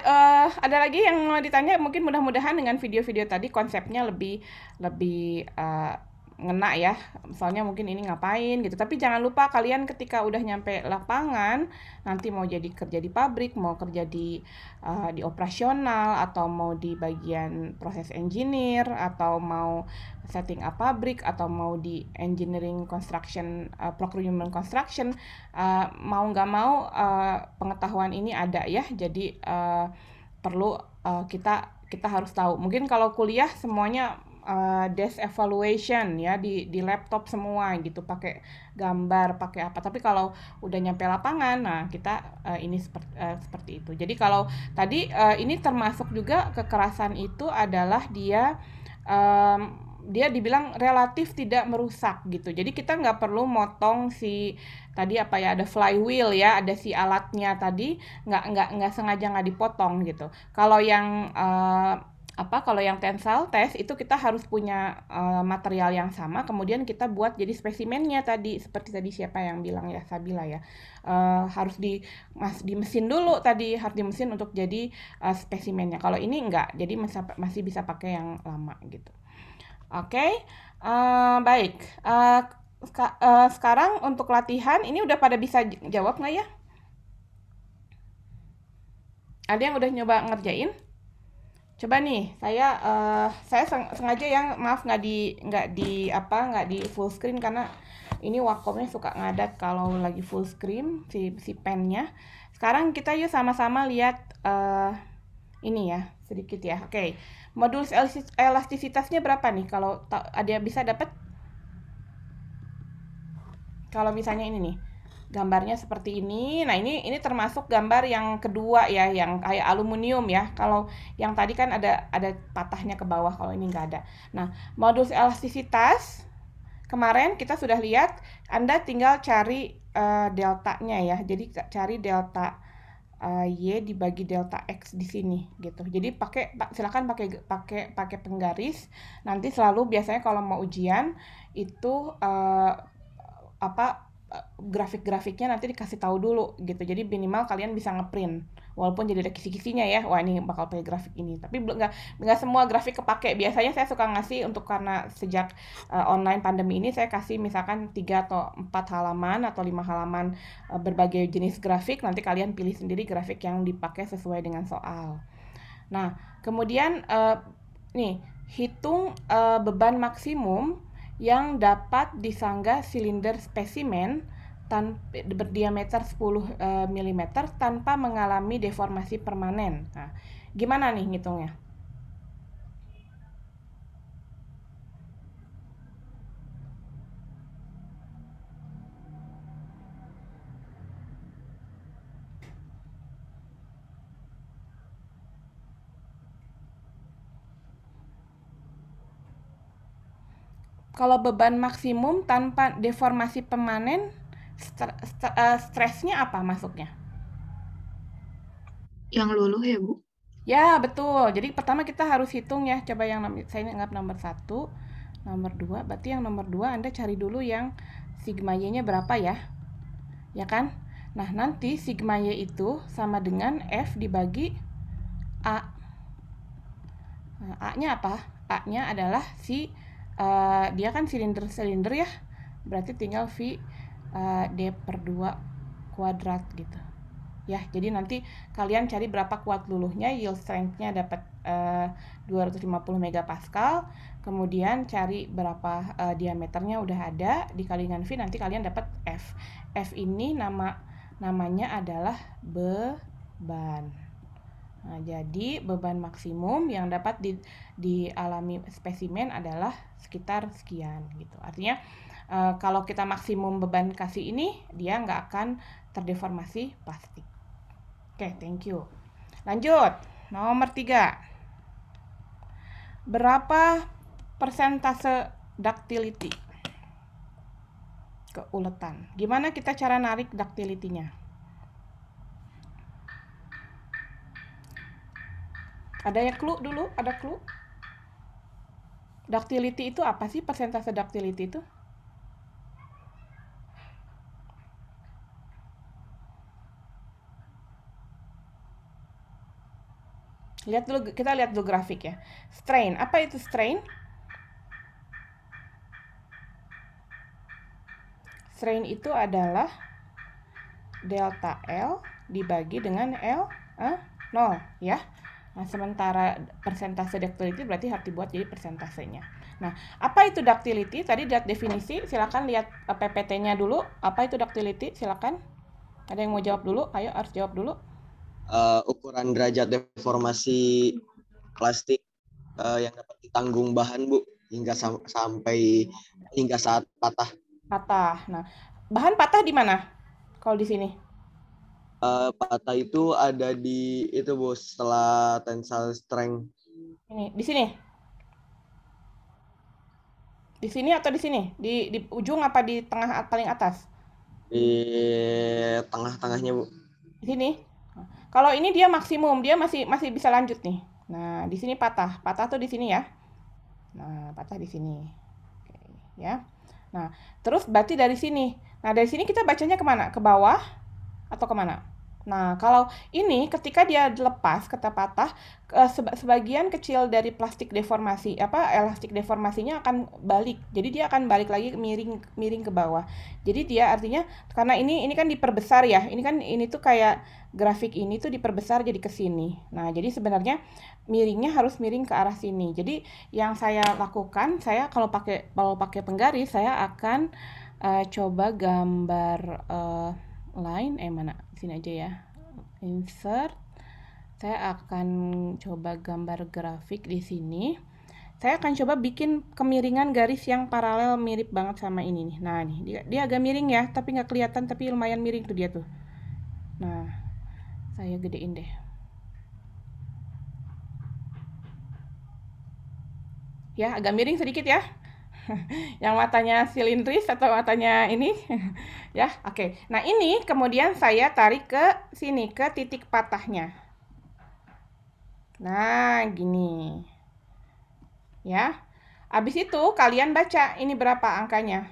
ada lagi yang mau ditanya? Mungkin mudah-mudahan dengan video-video tadi konsepnya lebih ngena ya. Soalnya mungkin ini ngapain gitu. Tapi jangan lupa kalian ketika udah nyampe lapangan, nanti mau kerja di pabrik, mau kerja di operasional, atau mau di bagian proses engineer, atau mau setting up pabrik, atau mau di engineering construction, procurement construction, mau nggak mau pengetahuan ini ada ya. Jadi perlu kita harus tahu. Mungkin kalau kuliah semuanya desk evaluation ya, di laptop semua gitu, pakai gambar, pakai apa. Tapi kalau udah nyampe lapangan, nah kita ini seperti itu. Jadi kalau tadi ini termasuk juga kekerasan itu adalah dia dibilang relatif tidak merusak gitu. Jadi kita nggak perlu motong si tadi apa ya, ada flywheel ya, ada si alatnya tadi, nggak sengaja nggak dipotong gitu. Kalau yang kalau yang tensile test itu kita harus punya material yang sama, kemudian kita buat jadi spesimennya tadi, seperti tadi siapa yang bilang ya, Sabila ya, harus di mesin dulu tadi, harus di mesin untuk jadi spesimennya. Kalau ini enggak, jadi masih bisa pakai yang lama gitu. Oke, baik. Sekarang untuk latihan ini udah pada bisa jawab nggak ya? Ada yang udah nyoba ngerjain? Coba nih, saya sengaja yang maaf nggak di full screen, karena ini Wacomnya suka ngadat kalau lagi full screen si pennya. Sekarang kita yuk sama-sama lihat ini ya, sedikit ya. Oke. Modulus elastisitasnya berapa nih? Kalau ada bisa dapat? Kalau misalnya ini nih. Gambarnya seperti ini. Nah, ini termasuk gambar yang kedua ya, yang kayak aluminium ya. Kalau yang tadi kan ada patahnya ke bawah, kalau ini nggak ada. Nah, modulus elastisitas kemarin kita sudah lihat, Anda tinggal cari deltanya ya. Jadi cari delta Y dibagi delta X di sini gitu. Jadi silakan pakai penggaris. Nanti selalu biasanya kalau mau ujian itu grafik-grafiknya nanti dikasih tahu dulu gitu. Jadi minimal kalian bisa ngeprint, walaupun jadi ada kisi-kisinya ya. Wah, ini bakal pakai grafik ini. Tapi nggak semua grafik kepake. Biasanya saya suka ngasih karena sejak online pandemi ini saya kasih misalkan 3 atau 4 halaman atau 5 halaman berbagai jenis grafik. Nanti kalian pilih sendiri grafik yang dipakai sesuai dengan soal. Nah, kemudian nih hitung beban maksimum yang dapat disanggah silinder spesimen berdiameter 10 mm tanpa mengalami deformasi permanen. Nah, gimana nih ngitungnya? kalau beban maksimum tanpa deformasi permanen, stresnya apa masuknya? Yang luluh ya, Bu? Ya, betul. Jadi pertama kita harus hitung ya. Coba yang saya anggap nomor 1, nomor 2. Berarti yang nomor 2 Anda cari dulu yang sigma Y-nya berapa ya. Ya kan? Nah, nanti sigma Y itu sama dengan F dibagi A. Nah, A-nya apa? A-nya adalah dia kan silinder ya. Berarti tinggal V D/2 kuadrat gitu. Ya, jadi nanti kalian cari berapa kuat luluhnya, yield strength-nya dapat 250 megapascal, kemudian cari berapa diameternya udah ada, dikali dengan V nanti kalian dapat F. F ini namanya adalah beban. Nah, jadi beban maksimum yang dapat dialami spesimen adalah sekitar sekian gitu. Artinya kalau kita maksimum beban kasih ini, dia nggak akan terdeformasi plastik. Oke, thank you. Lanjut, nomor 3. Berapa persentase ductility? Keuletan. Gimana kita cara narik ductility-nya? Ada ya clue dulu? Ada clue? Ductility itu apa sih, persentase ductility itu? Kita lihat dulu grafik ya. Strain, apa itu strain? Strain itu adalah delta L dibagi dengan L 0 ya. Nah, sementara persentase ductility berarti harus dibuat jadi persentasenya. Nah, apa itu ductility? Tadi lihat definisi, silakan lihat PPT-nya dulu. Apa itu ductility? Silakan. Ada yang mau jawab dulu? Ayo, harus jawab dulu. Ukuran derajat deformasi plastik yang dapat ditanggung bahan, Bu, hingga saat patah. Nah, bahan patah di mana? Kalau di sini? Patah itu ada di itu, Bu, setelah tensile strength. Ini, di sini. Di sini atau di sini? Di ujung apa di tengah paling atas? Di tengah-tengahnya, Bu. Di sini. Kalau ini dia maksimum, dia masih bisa lanjut nih. Nah, di sini patah. Patah tuh di sini ya. Nah, patah di sini. Oke, ya. Nah, terus berarti dari sini. Nah, dari sini kita bacanya kemana? Ke bawah atau kemana? Nah, kalau ini ketika dia lepas, kata patah, sebagian kecil dari plastik deformasi, elastik deformasinya akan balik. Jadi dia akan balik lagi miring ke bawah. Jadi dia artinya karena ini kan diperbesar ya. Ini tuh kayak grafik ini tuh diperbesar jadi ke sini. Nah, jadi sebenarnya miringnya harus miring ke arah sini. Jadi yang saya lakukan, saya kalau pakai penggaris, saya akan coba gambar line mana sini aja ya, insert. Saya akan coba gambar grafik di sini. Saya akan coba bikin kemiringan garis yang paralel mirip banget sama ini nih. Nah, nih dia agak miring ya, tapi nggak kelihatan, tapi lumayan miring tuh dia tuh. Nah, saya gedein deh. Ya, agak miring sedikit ya. Yang matanya silindris atau matanya ini ya, oke. Nah, ini kemudian saya tarik ke sini, ke titik patahnya. Nah, gini ya. Habis itu kalian baca ini berapa angkanya.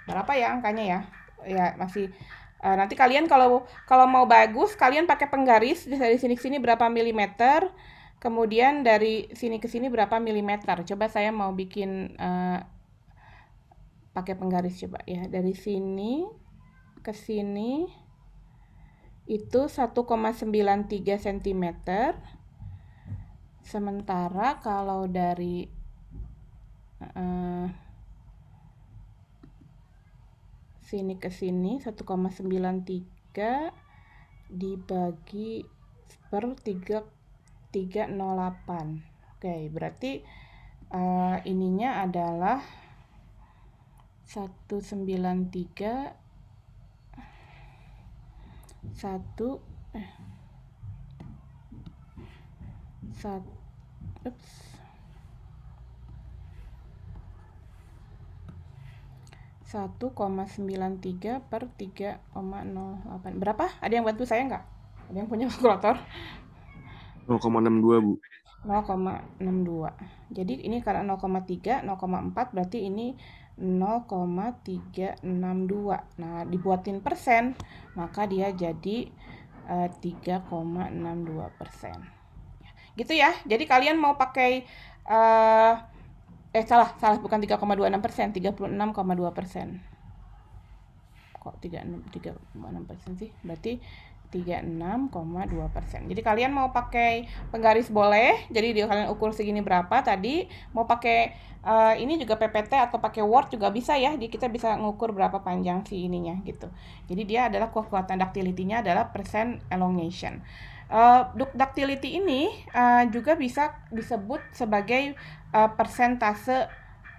Berapa ya angkanya ya? Ya, masih nanti kalian kalau mau bagus, kalian pakai penggaris dari sini ke sini berapa milimeter, kemudian dari sini ke sini berapa milimeter. Coba saya mau bikin pakai penggaris coba ya. Dari sini ke sini itu 1,93 cm. Sementara kalau dari sini ke sini 1,93 dibagi per 308. Oke, berarti ininya adalah 193 1 1,93 per 3,08. Berapa? Ada yang bantu saya nggak? Ada yang punya kalkulator? 0,62 Bu. 0,62. Jadi ini karena 0,3, 0,4 berarti ini 0,362. Nah, dibuatin persen, maka dia jadi 3,62%. Gitu ya. Jadi kalian mau pakai salah bukan 3,26%, 36,2%. Kok 3,6% sih? Berarti 36,2%. Jadi kalian mau pakai penggaris boleh. Jadi kalian ukur segini berapa tadi. Mau pakai ini juga PPT atau pakai Word juga bisa ya. Jadi kita bisa ngukur berapa panjang si ininya gitu. Jadi dia adalah kekuatan ductility-nya adalah percent elongation. Ductility ini juga bisa disebut sebagai persentase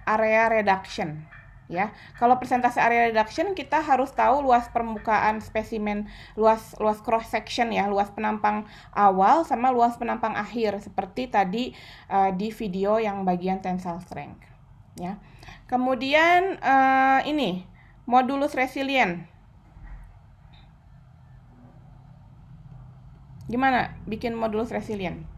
area reduction. Ya, kalau persentase area reduction kita harus tahu luas permukaan spesimen, luas cross section ya, luas penampang awal sama luas penampang akhir seperti tadi di video yang bagian tensile strength. Ya, kemudian ini modulus resilient. Gimana bikin modulus resilient?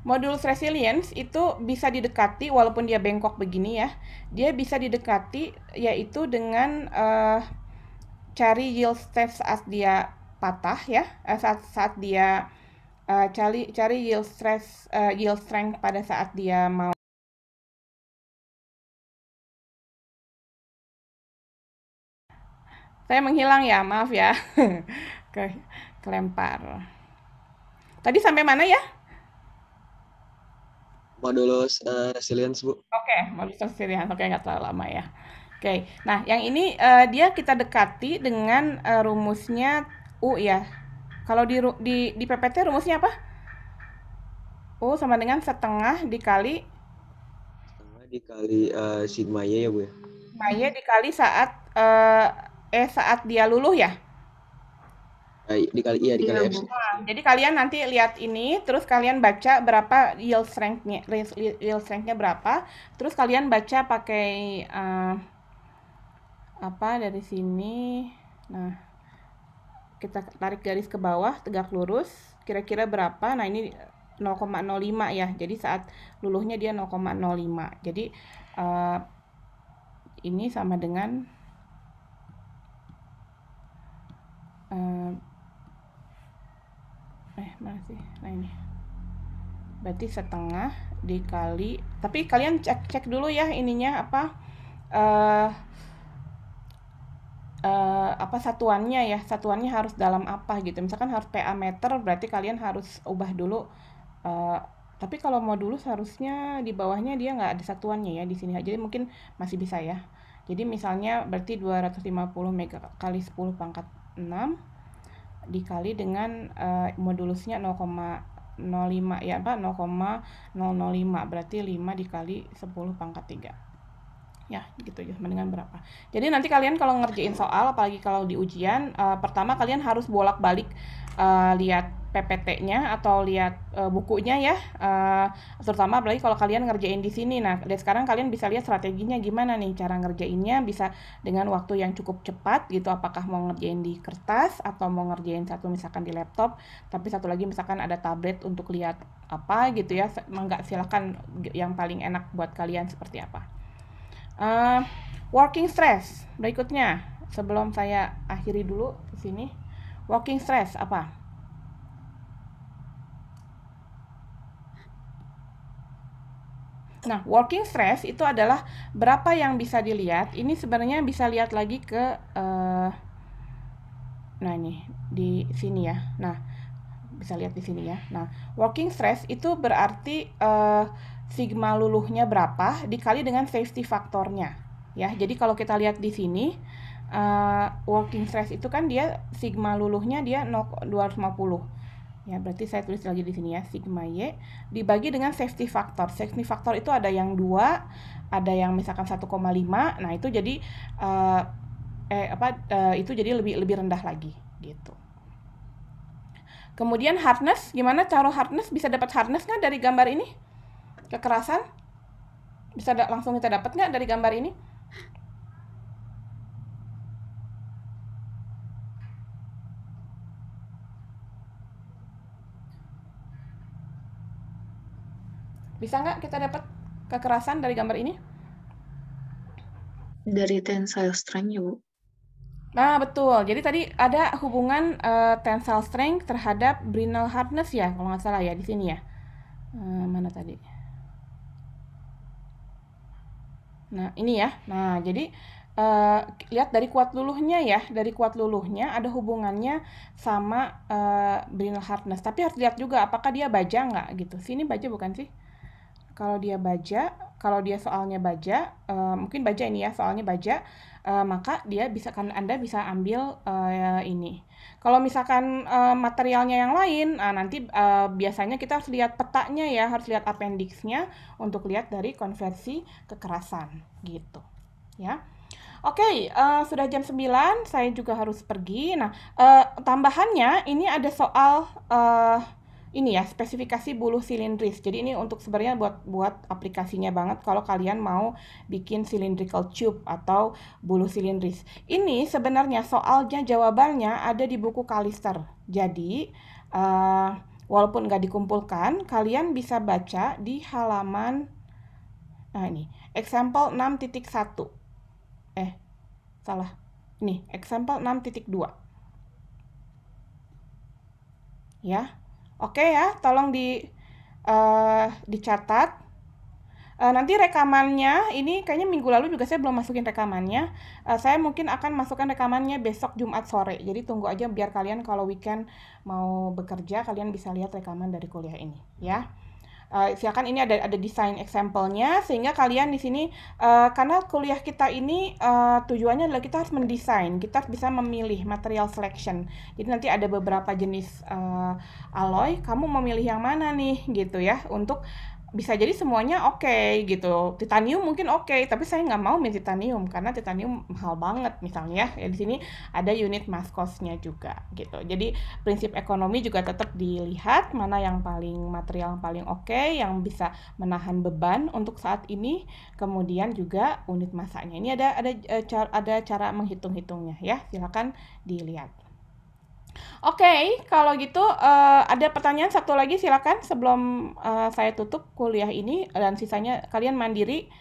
Modulus resilience itu bisa didekati walaupun dia bengkok begini ya. Dia bisa didekati yaitu dengan cari yield strength saat dia patah ya. Saat dia cari yield strength pada saat dia mau. Saya menghilang ya, maaf ya. Kelempar. Tadi sampai mana ya? Modulus resilience Bu. Oke, modulus resilience. Oke, nggak terlalu lama ya. Oke, nah yang ini dia kita dekati dengan rumusnya U ya. Kalau di PPT rumusnya apa? U sama dengan setengah dikali sigma Y ya Bu ya. sigma Y dikali saat dia luluh ya. Dikali F. Jadi kalian nanti lihat ini, terus kalian baca berapa yield strength-nya berapa, terus kalian baca pakai dari sini. Nah, kita tarik garis ke bawah, tegak lurus, kira-kira berapa? Nah, ini 0,05 ya. Jadi saat luluhnya dia 0,05. Jadi ini sama dengan mana sih? Nah ini. Berarti setengah dikali. Tapi kalian cek dulu ya ininya apa satuannya ya. Satuannya harus dalam apa gitu. Misalkan harus PA meter, berarti kalian harus ubah dulu. Tapi kalau modulus harusnya di bawahnya dia nggak ada satuannya ya di sini. Jadi mungkin masih bisa ya. Jadi misalnya berarti 250 mega kali 10 pangkat 6 dikali dengan modulusnya 0,05 ya 0,005 berarti 5 dikali 10 pangkat 3 ya gitu ya dengan berapa. Jadi nanti kalian kalau ngerjain soal apalagi kalau di ujian pertama kalian harus bolak-balik lihat PPT-nya atau lihat bukunya ya, terutama apalagi kalau kalian ngerjain di sini. Nah, dari sekarang kalian bisa lihat strateginya gimana nih cara ngerjainnya, bisa dengan waktu yang cukup cepat gitu, apakah mau ngerjain di kertas atau mau ngerjain satu misalkan di laptop, tapi satu lagi misalkan ada tablet untuk lihat apa gitu ya, enggak silakan yang paling enak buat kalian seperti apa. Working stress berikutnya, sebelum saya akhiri dulu di sini. Working stress apa? Nah, working stress itu adalah berapa yang bisa dilihat. Ini sebenarnya bisa lihat lagi ke nah ini di sini ya. Nah, bisa lihat di sini ya. Nah, working stress itu berarti sigma luluhnya berapa dikali dengan safety faktornya. Ya, jadi kalau kita lihat di sini working stress itu kan dia sigma luluhnya dia 250. Ya, berarti saya tulis lagi di sini ya, sigma Y dibagi dengan safety factor. Safety factor itu ada yang 2, ada yang misalkan 1,5. Nah, itu jadi itu jadi lebih rendah lagi gitu. Kemudian hardness, gimana cara hardness? Bisa dapat hardness nggak dari gambar ini? Kekerasan? Bisa langsung kita dapat nggak dari gambar ini? Bisa nggak kita dapat kekerasan dari gambar ini? Dari tensile strength ya, Bu. Nah, betul. Jadi tadi ada hubungan tensile strength terhadap brittle hardness ya, kalau nggak salah ya, di sini ya. Mana tadi? Nah, ini ya. Nah, jadi lihat dari kuat luluhnya ya. Dari kuat luluhnya ada hubungannya sama brittle hardness. Tapi harus lihat juga apakah dia baja nggak gitu. Sini baja bukan sih? Kalau dia baja, kalau dia soalnya baja, mungkin baja ini ya, soalnya baja, maka dia bisa kan Anda bisa ambil ini. Kalau misalkan materialnya yang lain, nanti biasanya kita harus lihat petanya ya, harus lihat appendix-nya untuk lihat dari konversi kekerasan gitu. Ya. Oke, sudah jam 9, saya juga harus pergi. Nah, tambahannya ini ada soal ini ya, spesifikasi buluh silindris. Jadi ini untuk sebenarnya buat aplikasinya banget kalau kalian mau bikin cylindrical tube atau buluh silindris. Ini sebenarnya soalnya jawabannya ada di buku Kalister. Jadi walaupun nggak dikumpulkan, kalian bisa baca di halaman ini, example 6.1. Salah. Ini, example 6.2. Ya. Oke ya, tolong dicatat. Nanti rekamannya, ini kayaknya minggu lalu juga saya belum masukin rekamannya. Saya mungkin akan masukkan rekamannya besok Jumat sore. Jadi tunggu aja biar kalian kalau weekend mau bekerja, kalian bisa lihat rekaman dari kuliah ini. Ya. Silakan ini ada desain example-nya sehingga kalian di sini karena kuliah kita ini tujuannya adalah kita harus mendesain, kita harus bisa memilih material selection. Jadi nanti ada beberapa jenis alloy, kamu mau milih yang mana nih gitu ya, untuk bisa jadi semuanya oke gitu. Titanium mungkin oke, tapi saya nggak mau milih titanium karena titanium mahal banget misalnya. Ya di sini ada unit mass cost-nya juga gitu. Jadi prinsip ekonomi juga tetap dilihat mana yang material yang paling oke, yang bisa menahan beban untuk saat ini. Kemudian juga unit masanya. Ini ada cara menghitung-hitungnya ya. Silakan dilihat. Oke, kalau gitu ada pertanyaan satu lagi silakan sebelum saya tutup kuliah ini dan sisanya kalian mandiri.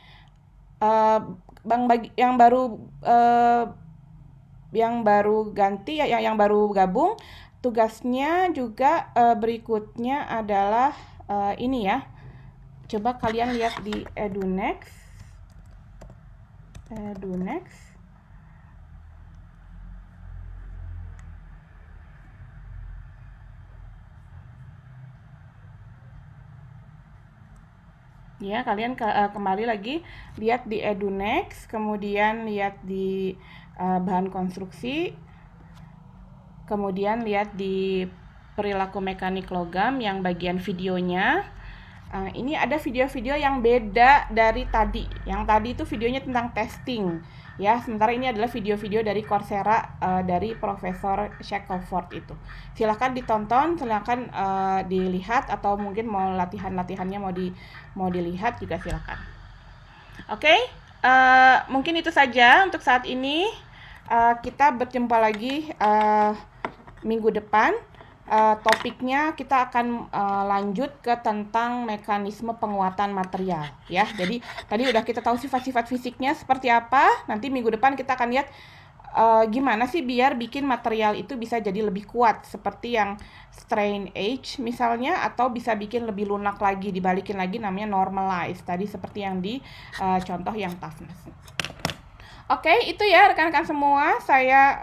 Yang baru ganti ya, yang baru gabung, tugasnya juga berikutnya adalah ini ya. Coba kalian lihat di EduNext. Ya, kalian kembali lagi lihat di EduNext, kemudian lihat di bahan konstruksi, kemudian lihat di perilaku mekanik logam yang bagian videonya. Ini ada video-video yang beda dari tadi. Yang tadi itu videonya tentang testing, ya. Sementara ini adalah video-video dari Coursera dari Profesor Shackelford itu. Silahkan ditonton, silahkan dilihat atau mungkin mau latihannya mau dilihat juga silahkan. Oke, mungkin itu saja untuk saat ini. Kita berjumpa lagi minggu depan. Topiknya kita akan lanjut ke tentang mekanisme penguatan material ya. Jadi tadi udah kita tahu sifat-sifat fisiknya seperti apa. Nanti minggu depan kita akan lihat gimana sih biar bikin material itu bisa jadi lebih kuat, seperti yang strain age misalnya, atau bisa bikin lebih lunak lagi, dibalikin lagi namanya normalize tadi, seperti yang di contoh yang toughness. Oke, itu ya rekan-rekan semua, saya